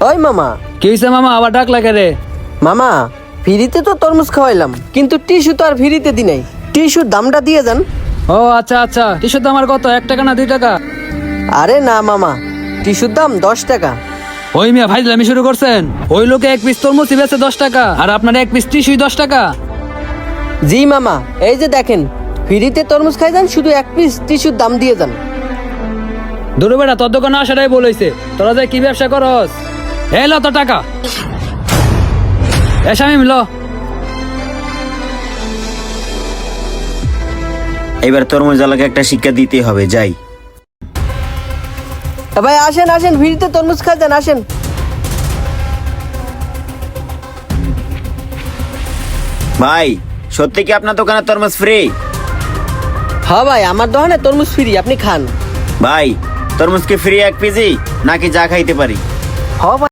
ওই মামা, কি হইছে মামা, আবার ডাক লাগে রে? মামা ফ্রিতে তো তরমুজ খাওয়াইলাম, কিন্তু টিস্যু তো আর ফ্রিতে দি নাই। টিস্যুর দামটা দিয়ে যান। ও আচ্ছা আচ্ছা, টিস্যুর দাম আর কত, 1 টাকা না 2 টাকা? আরে না মামা, টিস্যুর দাম 10 টাকা। ওই মিয়া ফাইজলামি শুরু করছেন? ওই লোকে 1 পিস তরমুজ বেচে 10 টাকা, আর আপনার 1 পিস টিস্যুই 10 টাকা? জি মামা, এই যে দেখেন, ফ্রিতে তরমুজ খাই যান, শুধু 1 পিস টিস্যুর দাম দিয়ে যান। দুরু বেটা, তোর দোকানে আসাটাই বলেছে, তোরা যে কি ব্যবসা করস। এলো তো টাকা, এসামি মিলো। এবার তরমুজ আলাকে একটা শিক্ষা দিতে হবে, যাই। ভাই আসেন আসেন, ফ্রিতে তরমুজ খাই যান, আসেন। ভাই, সত্যি কি আপনার দোকানে তরমুজ ফ্রি? হ্যাঁ ভাই, আমার দোকানে তরমুজ ফ্রি, আপনি খান। ভাই, তরমুজ কি ফ্রি 1 পিসই নাকি যা খাইতে পারি? হ্যাঁ ভাই।